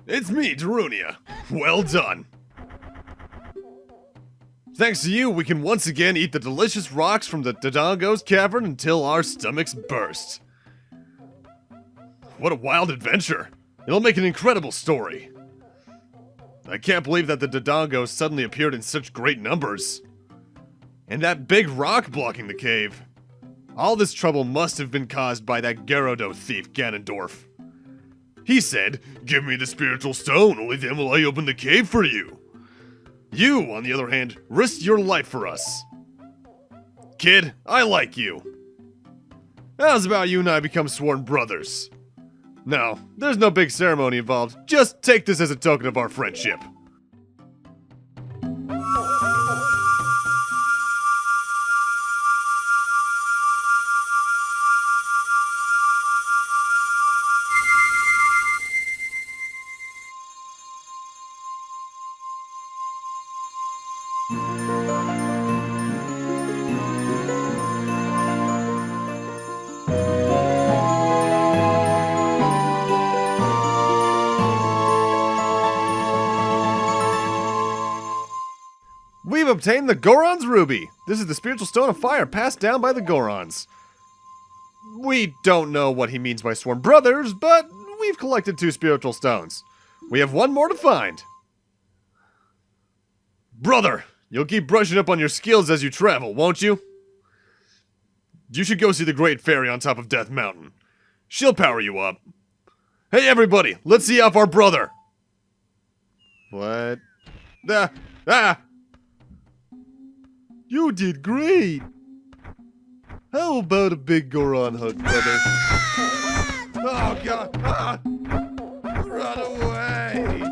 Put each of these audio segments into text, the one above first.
It's me, Darunia. Well done. Thanks to you, we can once again eat the delicious rocks from the Dodongo's cavern until our stomachs burst. What a wild adventure. It'll make an incredible story. I can't believe that the Dodongo suddenly appeared in such great numbers. And that big rock blocking the cave. All this trouble must have been caused by that Gyarados thief, Ganondorf. He said, "Give me the spiritual stone, only then will I open the cave for you." You, on the other hand, risked your life for us. Kid, I like you. How's about you and I become sworn brothers? No, there's no big ceremony involved. Just take this as a token of our friendship. We've obtained the Goron's Ruby. This is the spiritual stone of fire passed down by the Gorons. We don't know what he means by sworn brothers, but we've collected 2 spiritual stones. We have 1 more to find. Brother, you'll keep brushing up on your skills as you travel, won't you? You should go see the Great Fairy on top of Death Mountain. She'll power you up. Hey everybody, let's see off our brother. What? You did great! How about a big Goron hug, brother? Oh god! Run away!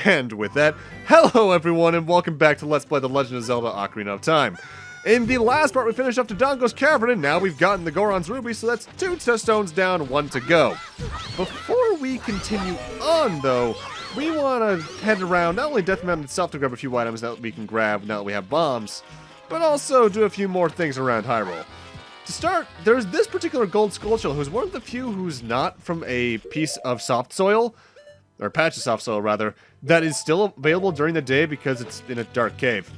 And with that, hello everyone and welcome back to Let's Play The Legend of Zelda Ocarina of Time. In the last part we finished up to Dodongo's Cavern and now we've gotten the Goron's Ruby, so that's 2 stones down, 1 to go. Before we continue on though, we want to head around not only Death Mountain itself to grab a few items that we can grab now that we have bombs, but also do a few more things around Hyrule. To start, there's this particular gold skullshell who's one of the few who's not from a piece of soft soil, or patch of soft soil rather, that is still available during the day because it's in a dark cave.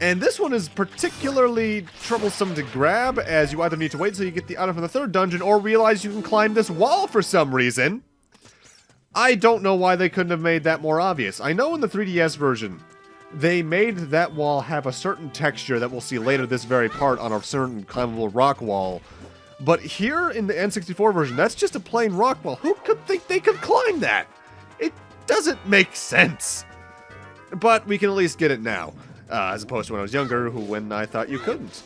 And this one is particularly troublesome to grab, as you either need to wait until you get the item from the 3rd dungeon or realize you can climb this wall for some reason. I don't know why they couldn't have made that more obvious. I know in the 3DS version, they made that wall have a certain texture that we'll see later this very part on a certain climbable rock wall. But here in the N64 version, that's just a plain rock wall. Who could think they could climb that? It doesn't make sense. But we can at least get it now, as opposed to when I was younger, when I thought you couldn't.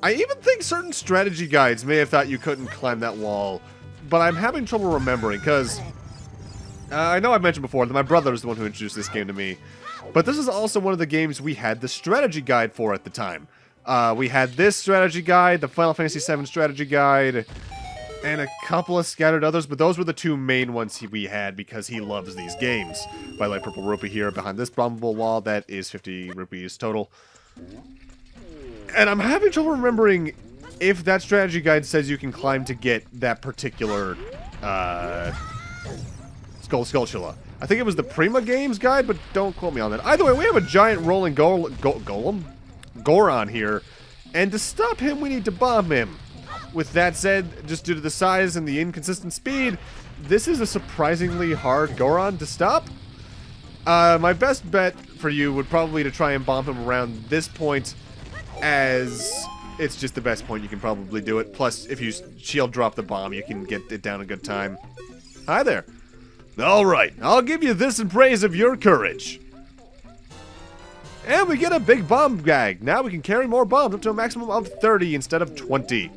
I even think certain strategy guides may have thought you couldn't climb that wall, but I'm having trouble remembering, because I know I've mentioned before that my brother is the one who introduced this game to me, but this is also one of the games we had the strategy guide for at the time. We had this strategy guide, the Final Fantasy VII strategy guide, and a couple of scattered others, but those were the 2 main ones we had because he loves these games. By the way, purple rupee here behind this bombable wall, that is 50 rupees total. And I'm having trouble remembering if that strategy guide says you can climb to get that particular, Skullshilla. I think it was the Prima Games guide, but don't quote me on that. Either way, we have a giant rolling Goron here, and to stop him, we need to bomb him. With that said, just due to the size and the inconsistent speed, this is a surprisingly hard Goron to stop. My best bet for you would probably be to try and bomb him around this point, as it's just the best point you can probably do it. Plus, if you shield drop the bomb, you can get it down a good time. Hi there. Alright, I'll give you this in praise of your courage. And we get a big bomb bag. Now we can carry more bombs up to a maximum of 30 instead of 20.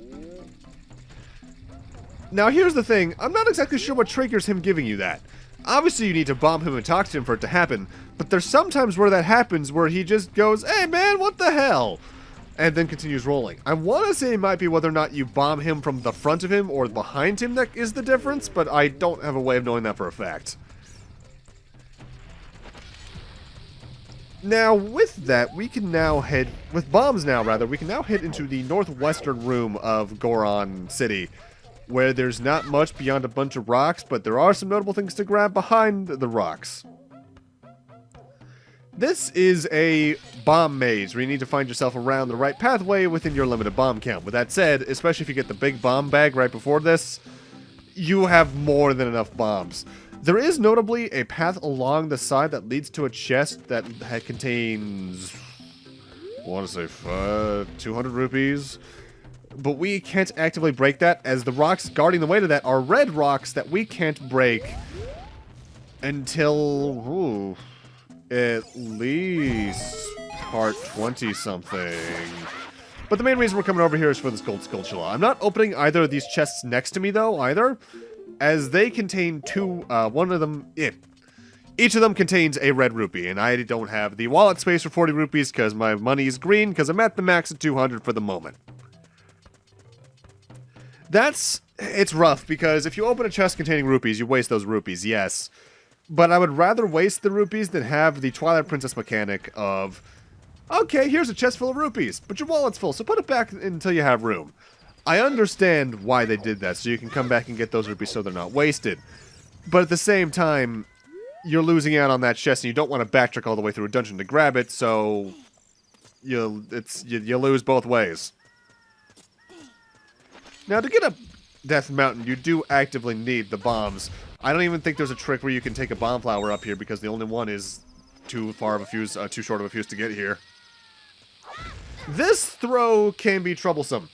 Now here's the thing, I'm not exactly sure what triggers him giving you that. Obviously you need to bomb him and talk to him for it to happen, but there's sometimes where that happens where he just goes, "Hey man, what the hell?" and then continues rolling. I want to say it might be whether or not you bomb him from the front of him or behind him that is the difference, but I don't have a way of knowing that for a fact. Now, with that, we can now head, with bombs now rather, we can now head into the northwestern room of Goron City. where there's not much beyond a bunch of rocks, but there are some notable things to grab behind the rocks. This is a bomb maze where you need to find yourself around the right pathway within your limited bomb count. With that said, especially if you get the big bomb bag right before this, you have more than enough bombs. There is notably a path along the side that leads to a chest that contains, I want to say, 200 rupees. But we can't actively break that, as the rocks guarding the way to that are red rocks that we can't break until, at least part 20-something. But the main reason we're coming over here is for this gold sculpture. I'm not opening either of these chests next to me, though, either, as they contain each of them contains a red rupee, and I don't have the wallet space for 40 rupees because my money is green, because I'm at the max of 200 for the moment. It's rough, because if you open a chest containing rupees, you waste those rupees, yes. But I would rather waste the rupees than have the Twilight Princess mechanic of, okay, here's a chest full of rupees, but your wallet's full, so put it back until you have room. I understand why they did that, so you can come back and get those rupees so they're not wasted. But at the same time, you're losing out on that chest, and you don't want to backtrack all the way through a dungeon to grab it, so you lose both ways. Now, to get up Death Mountain, you do actively need the bombs. I don't even think there's a trick where you can take a bomb flower up here, because the only one is too short of a fuse to get here. This throw can be troublesome,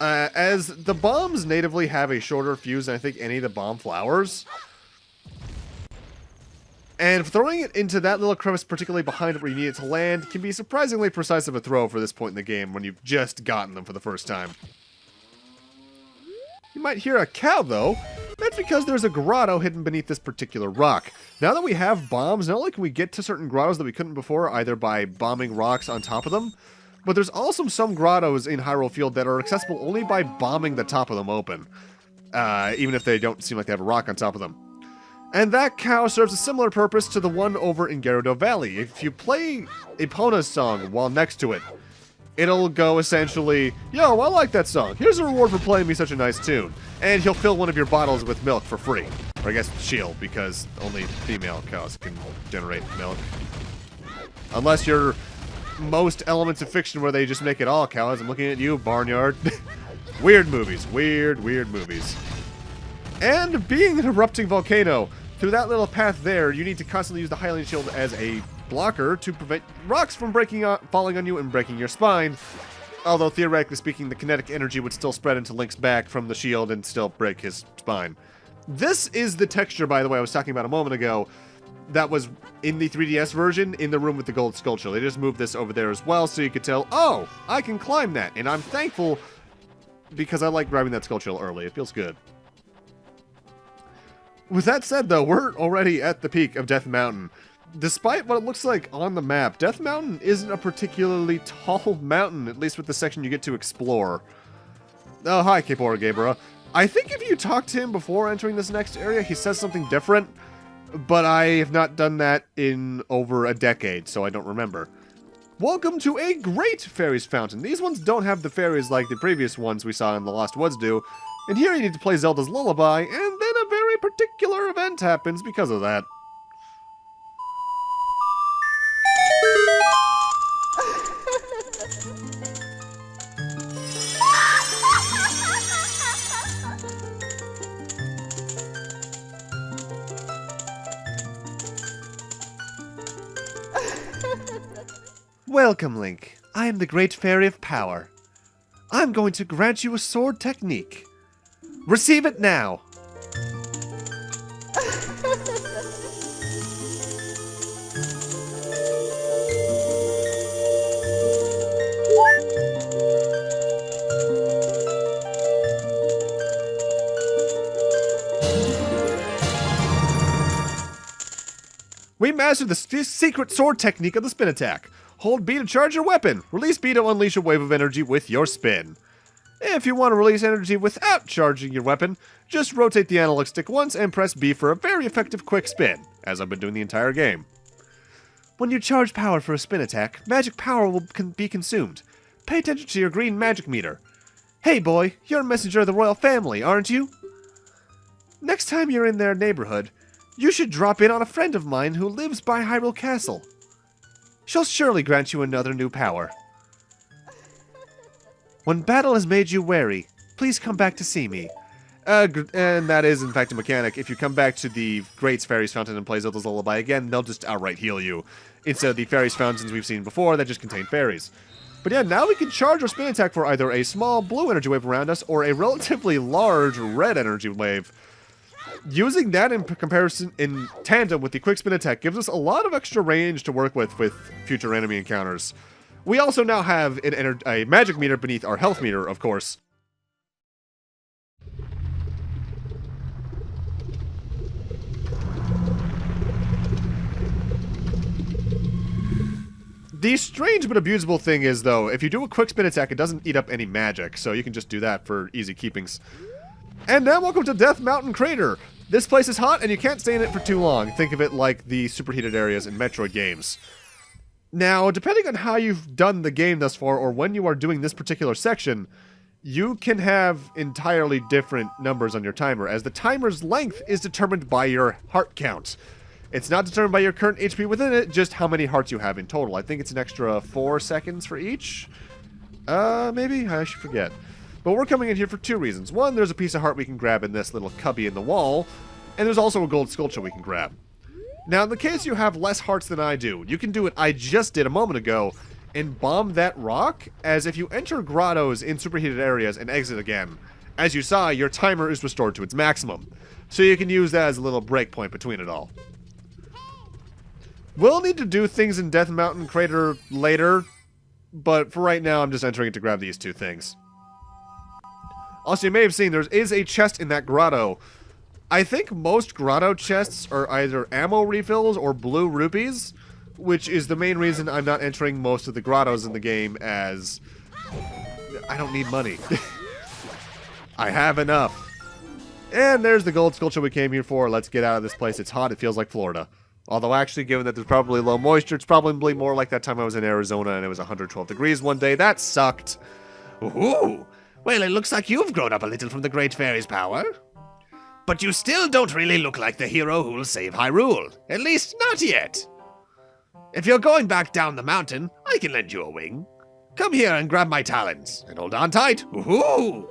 as the bombs natively have a shorter fuse than I think any of the bomb flowers. And throwing it into that little crevice, particularly behind it where you need it to land, can be surprisingly precise of a throw for this point in the game when you've just gotten them for the first time. You might hear a cow, though. That's because there's a grotto hidden beneath this particular rock. Now that we have bombs, not only can we get to certain grottos that we couldn't before, either by bombing rocks on top of them, but there's also some grottos in Hyrule Field that are accessible only by bombing the top of them open, even if they don't seem like they have a rock on top of them. And that cow serves a similar purpose to the one over in Gerudo Valley. If you play Epona's song while next to it, it'll go essentially, yo, I like that song. Here's a reward for playing me such a nice tune. And he'll fill one of your bottles with milk for free. Or I guess shield, because only female cows can generate milk. Unless you're most elements of fiction where they just make it all cows. I'm looking at you, Barnyard. Weird movies. Weird movies. And being an erupting volcano, through that little path there, you need to constantly use the Hylian Shield as a blocker to prevent rocks from falling on you and breaking your spine. Although, theoretically speaking, the kinetic energy would still spread into Link's back from the shield and still break his spine. This is the texture, by the way, I was talking about a moment ago, that was in the 3DS version in the room with the gold sculpture. They just moved this over there as well, so you could tell, oh, I can climb that. And I'm thankful, because I like grabbing that sculpture early. It feels good. With that said, though, we're already at the peak of Death Mountain. Despite what it looks like on the map, Death Mountain isn't a particularly tall mountain, at least with the section you get to explore. Oh, hi, Kapora Gabriel. I think if you talk to him before entering this next area, he says something different, but I have not done that in over a decade, so I don't remember. Welcome to a great fairies fountain. These ones don't have the fairies like the previous ones we saw in the Lost Woods do, and here you need to play Zelda's Lullaby, and then a very particular event happens because of that. Welcome, Link. I am the Great Fairy of Power. I'm going to grant you a sword technique. Receive it now! We mastered the secret sword technique of the spin attack. Hold B to charge your weapon. Release B to unleash a wave of energy with your spin. If you want to release energy without charging your weapon, just rotate the analog stick once and press B for a very effective quick spin, as I've been doing the entire game. When you charge power for a spin attack, magic power will be consumed. Pay attention to your green magic meter. Hey boy, you're a messenger of the royal family, aren't you? Next time you're in their neighborhood, you should drop in on a friend of mine who lives by Hyrule Castle. She'll surely grant you another new power. When battle has made you wary, please come back to see me. And that is, in fact, a mechanic. If you come back to the Greats Fairies Fountain and play Zelda's Lullaby again, they'll just outright heal you. Instead of the Fairies Fountains we've seen before that just contain fairies. But yeah, now we can charge our spin attack for either a small blue energy wave around us or a relatively large red energy wave. Using that in comparison, in tandem with the quick spin attack, gives us a lot of extra range to work with future enemy encounters. We also now have a magic meter beneath our health meter, of course. The strange but abusable thing is, though, if you do a quick spin attack, it doesn't eat up any magic, so you can just do that for easy keepings. And now welcome to Death Mountain Crater! This place is hot and you can't stay in it for too long. Think of it like the superheated areas in Metroid games. Now, depending on how you've done the game thus far, or when you are doing this particular section, you can have entirely different numbers on your timer, as the timer's length is determined by your heart count. It's not determined by your current HP within it, just how many hearts you have in total. I think it's an extra 4 seconds for each? Maybe? I should forget. But we're coming in here for two reasons. One, there's a piece of heart we can grab in this little cubby in the wall, and there's also a gold sculpture we can grab. Now, in the case you have less hearts than I do, you can do what I just did a moment ago and bomb that rock, as if you enter grottos in superheated areas and exit again, as you saw, your timer is restored to its maximum. So you can use that as a little breakpoint between it all. We'll need to do things in Death Mountain Crater later, but for right now I'm just entering it to grab these two things. Also, you may have seen there is a chest in that grotto. I think most grotto chests are either ammo refills or blue rupees, which is the main reason I'm not entering most of the grottos in the game, as I don't need money. I have enough. And there's the gold sculpture we came here for. Let's get out of this place. It's hot. It feels like Florida. Although actually, given that there's probably low moisture, it's probably more like that time I was in Arizona and it was 112 degrees one day. That sucked. Ooh. Well, it looks like you've grown up a little from the Great Fairy's power. But you still don't really look like the hero who'll save Hyrule. At least, not yet. If you're going back down the mountain, I can lend you a wing. Come here and grab my talons, and hold on tight. Woohoo!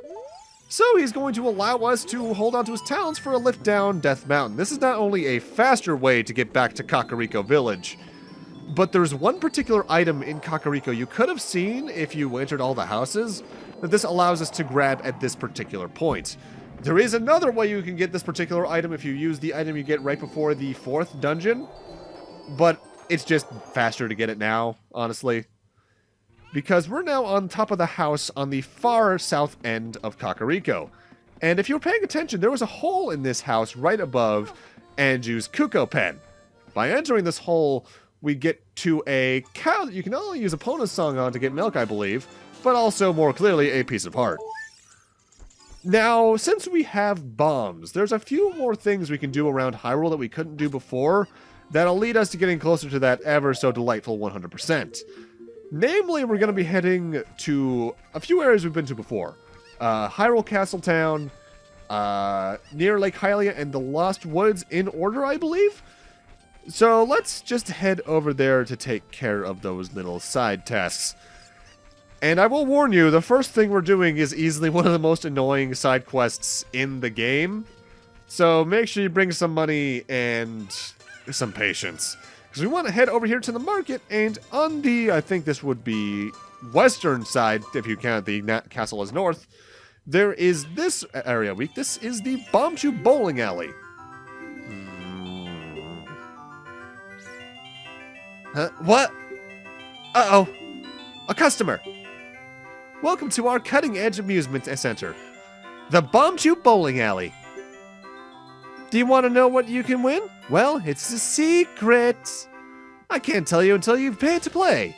So he's going to allow us to hold on to his talons for a lift down Death Mountain. This is not only a faster way to get back to Kakariko Village, but there's one particular item in Kakariko you could have seen if you entered all the houses that this allows us to grab at this particular point. There is another way you can get this particular item if you use the item you get right before the 4th dungeon, but it's just faster to get it now, honestly. Because we're now on top of the house on the far south end of Kakariko. And if you're paying attention, there was a hole in this house right above Anju's Kuko pen. By entering this hole, we get to a cow that you can not only use Epona's song on to get milk, I believe, but also, more clearly, a piece of heart. Now, since we have bombs, there's a few more things we can do around Hyrule that we couldn't do before that'll lead us to getting closer to that ever so delightful 100%. Namely, we're going to be heading to a few areas we've been to before. Hyrule Castle Town, near Lake Hylia, and the Lost Woods in order, I believe? So let's just head over there to take care of those little side tasks. And I will warn you, the first thing we're doing is easily one of the most annoying side quests in the game. So make sure you bring some money and some patience. Because we want to head over here to the market, and on the, I think this would be western side, if you count the castle as north, there is this area week. This is the Bombchu Bowling Alley. What? Uh-oh. A customer. Welcome to our cutting-edge amusement center, the Bombchu Bowling Alley. Do you want to know what you can win? Well, it's a secret. I can't tell you until you've paid to play.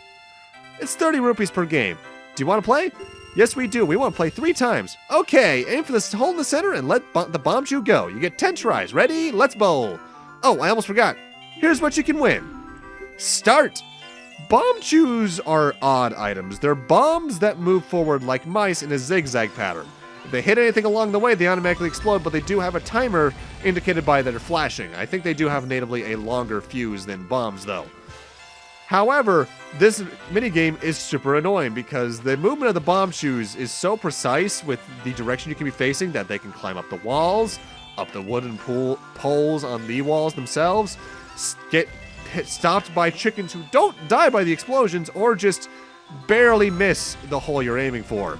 It's 30 rupees per game. Do you want to play? Yes, we do. We want to play 3 times. Okay, aim for this hole in the center and let the Bombchu go. You get 10 tries. Ready? Let's bowl. Oh, I almost forgot. Here's what you can win. Start. Bombchus are odd items. They're bombs that move forward like mice in a zigzag pattern. If they hit anything along the way, they automatically explode, but they do have a timer indicated by their flashing. I think they do have natively a longer fuse than bombs, though. However, this minigame is super annoying because the movement of the Bombchus is so precise with the direction you can be facing that they can climb up the walls, up the wooden poles on the walls themselves, get stopped by chickens who don't die by the explosions or just barely miss the hole you're aiming for.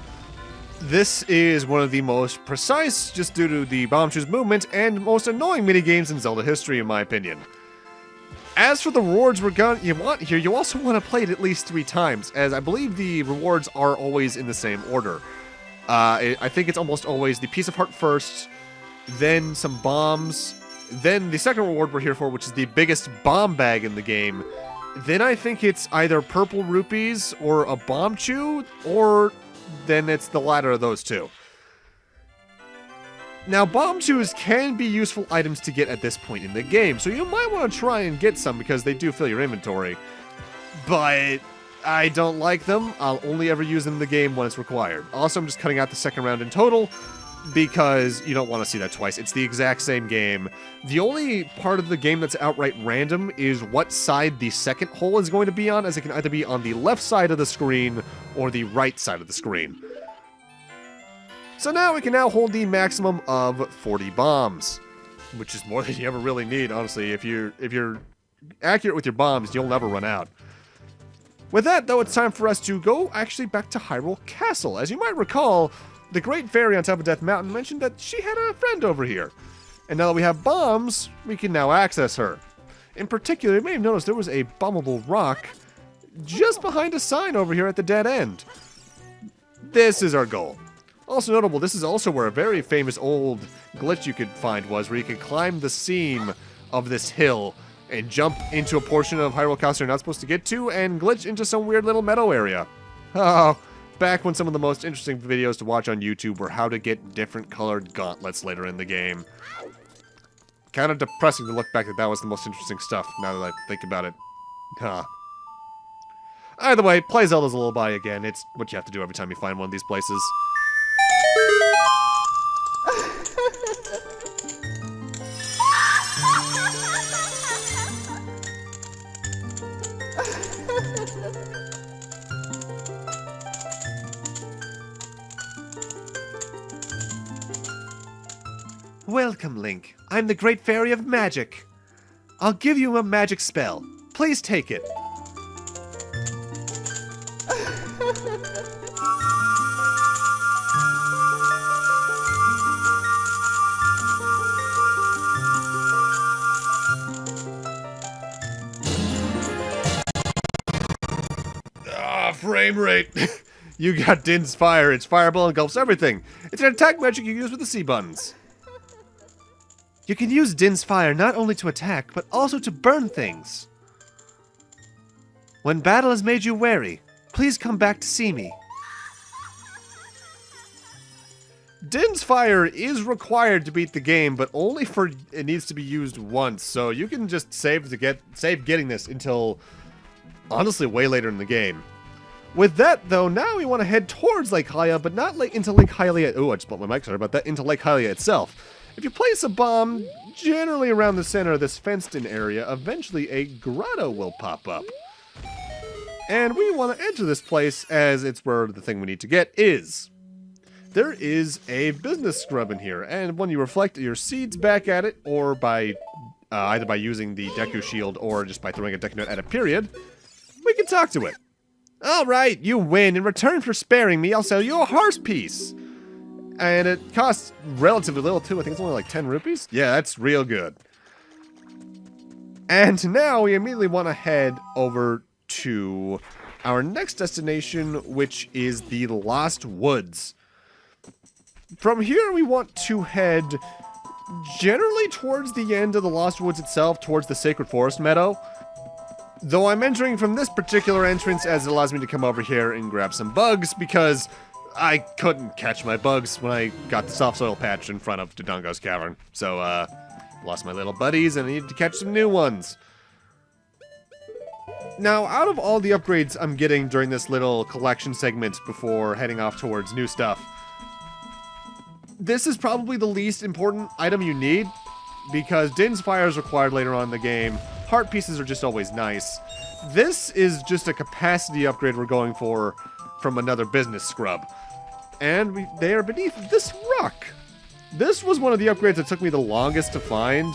This is one of the most precise, just due to the Bombchu's movement, and most annoying minigames in Zelda history, in my opinion. As for the rewards you want here, you also want to play it at least 3 times, as I believe the rewards are always in the same order. I think it's almost always the Piece of Heart first, then some bombs, then the second reward we're here for, which is the biggest bomb bag in the game. Then I think it's either purple rupees or a Bombchu, or then it's the latter of those two. Now, Bombchus can be useful items to get at this point in the game, so you might want to try and get some because they do fill your inventory. But I don't like them. I'll only ever use them in the game when it's required. Also, I'm just cutting out the second round in total because you don't want to see that twice. It's the exact same game. The only part of the game that's outright random is what side the second hole is going to be on, as it can either be on the left side of the screen or the right side of the screen. So now we can now hold the maximum of 40 bombs, which is more than you ever really need, honestly. If you're accurate with your bombs, you'll never run out. With that, though, it's time for us to go actually back to Hyrule Castle. As you might recall, the Great Fairy on top of Death Mountain mentioned that she had a friend over here. And now that we have bombs, we can now access her. In particular, you may have noticed there was a bombable rock just behind a sign over here at the dead end. This is our goal. Also notable, this is also where a very famous old glitch you could find was, where you could climb the seam of this hill and jump into a portion of Hyrule Castle you're not supposed to get to and glitch into some weird little meadow area. Oh, back when some of the most interesting videos to watch on YouTube were how to get different colored gauntlets later in the game. Kind of depressing to look back that was the most interesting stuff, now that I think about it. Huh. Either way, play Zelda's Lullaby again. It's what you have to do every time you find one of these places. Welcome, Link. I'm the Great Fairy of Magic. I'll give you a magic spell. Please take it. Frame rate. You got Din's Fire. Its fireball engulfs everything. It's an attack magic you use with the C buttons. You can use Din's Fire not only to attack, but also to burn things. When battle has made you wary, please come back to see me. Din's Fire is required to beat the game, but only for it needs to be used once. So you can just save getting this until honestly way later in the game. With that, though, now we want to head towards Lake Hylia, but not into Lake Hylia. Oh, I just bumped my mic, sorry about that. Into Lake Hylia itself. If you place a bomb generally around the center of this fenced-in area, eventually a grotto will pop up. And we want to enter this place as it's where the thing we need to get is. There is a business scrub in here, and when you reflect your seeds back at it, or by either by using the Deku Shield or just by throwing a Deku Note at a period, we can talk to it. Alright, you win. In return for sparing me, I'll sell you a horse piece. And it costs relatively little, too. I think it's only like 10 rupees. Yeah, that's real good. And now we immediately want to head over to our next destination, which is the Lost Woods. From here, we want to head generally towards the end of the Lost Woods itself, towards the Sacred Forest Meadow. Though I'm entering from this particular entrance as it allows me to come over here and grab some bugs, because I couldn't catch my bugs when I got the soft soil patch in front of Dodongo's Cavern. So, lost my little buddies and I needed to catch some new ones. Now, out of all the upgrades I'm getting during this little collection segment before heading off towards new stuff, this is probably the least important item you need, because Din's Fire is required later on in the game. Heart pieces are just always nice. This is just a capacity upgrade we're going for from another business scrub. And they are beneath this rock. This was one of the upgrades that took me the longest to find,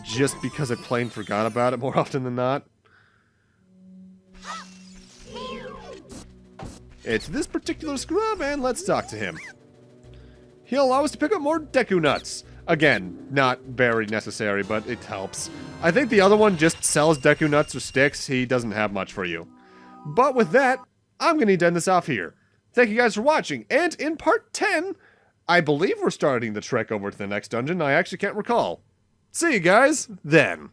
just because I plain forgot about it more often than not. It's this particular scrub, and let's talk to him. He'll allow us to pick up more Deku Nuts. Again, not very necessary, but it helps. I think the other one just sells Deku Nuts or sticks. He doesn't have much for you. But with that, I'm going to need to end this off here. Thank you guys for watching, and in part 10, I believe we're starting the trek over to the next dungeon. I actually can't recall. See you guys then.